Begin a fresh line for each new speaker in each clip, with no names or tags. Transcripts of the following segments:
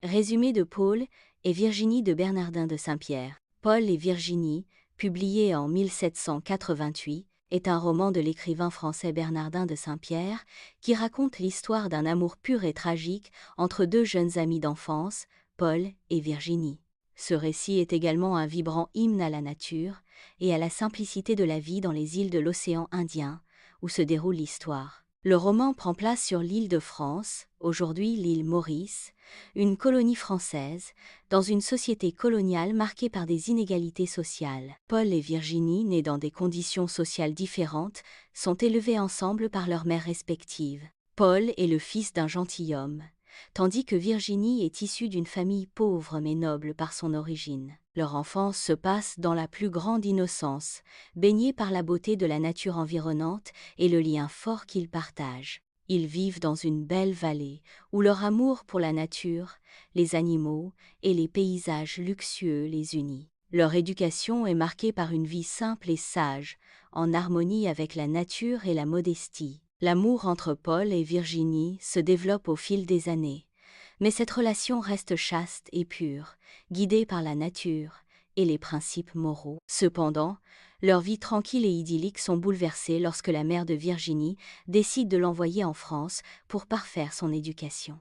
Résumé de Paul et Virginie de Bernardin de Saint-Pierre. Paul et Virginie, publié en 1788, est un roman de l'écrivain français Bernardin de Saint-Pierre qui raconte l'histoire d'un amour pur et tragique entre deux jeunes amis d'enfance, Paul et Virginie. Ce récit est également un vibrant hymne à la nature et à la simplicité de la vie dans les îles de l'océan Indien, où se déroule l'histoire. Le roman prend place sur l'île de France, aujourd'hui l'île Maurice, une colonie française, dans une société coloniale marquée par des inégalités sociales. Paul et Virginie, nés dans des conditions sociales différentes, sont élevés ensemble par leurs mères respectives. Paul est le fils d'un gentilhomme, tandis que Virginie est issue d'une famille pauvre mais noble par son origine. Leur enfance se passe dans la plus grande innocence, baignée par la beauté de la nature environnante et le lien fort qu'ils partagent. Ils vivent dans une belle vallée, où leur amour pour la nature, les animaux et les paysages luxueux les unit. Leur éducation est marquée par une vie simple et sage, en harmonie avec la nature et la modestie. L'amour entre Paul et Virginie se développe au fil des années, mais cette relation reste chaste et pure, guidée par la nature et les principes moraux. Cependant, leur vie tranquille et idyllique sont bouleversées lorsque la mère de Virginie décide de l'envoyer en France pour parfaire son éducation.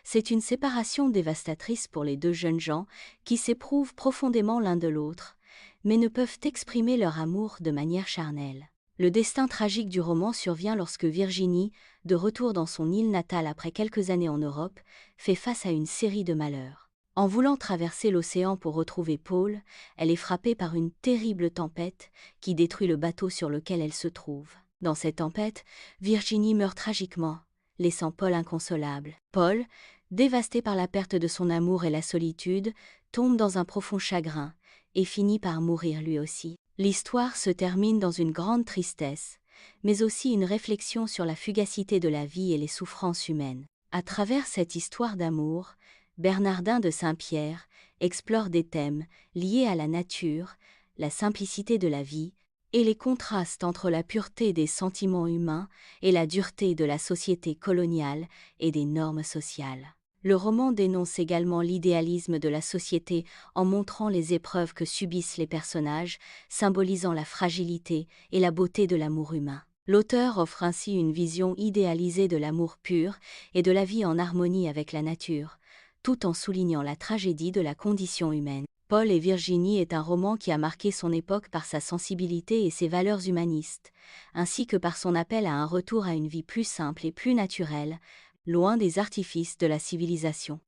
C'est une séparation dévastatrice pour les deux jeunes gens qui s'éprouvent profondément l'un de l'autre, mais ne peuvent exprimer leur amour de manière charnelle. Le destin tragique du roman survient lorsque Virginie, de retour dans son île natale après quelques années en Europe, fait face à une série de malheurs. En voulant traverser l'océan pour retrouver Paul, elle est frappée par une terrible tempête qui détruit le bateau sur lequel elle se trouve. Dans cette tempête, Virginie meurt tragiquement, laissant Paul inconsolable. Paul, dévasté par la perte de son amour et la solitude, tombe dans un profond chagrin et finit par mourir lui aussi. L'histoire se termine dans une grande tristesse, mais aussi une réflexion sur la fugacité de la vie et les souffrances humaines. À travers cette histoire d'amour, Bernardin de Saint-Pierre explore des thèmes liés à la nature, la simplicité de la vie et les contrastes entre la pureté des sentiments humains et la dureté de la société coloniale et des normes sociales. Le roman dénonce également l'idéalisme de la société en montrant les épreuves que subissent les personnages, symbolisant la fragilité et la beauté de l'amour humain. L'auteur offre ainsi une vision idéalisée de l'amour pur et de la vie en harmonie avec la nature, tout en soulignant la tragédie de la condition humaine. Paul et Virginie est un roman qui a marqué son époque par sa sensibilité et ses valeurs humanistes, ainsi que par son appel à un retour à une vie plus simple et plus naturelle, loin des artifices de la civilisation.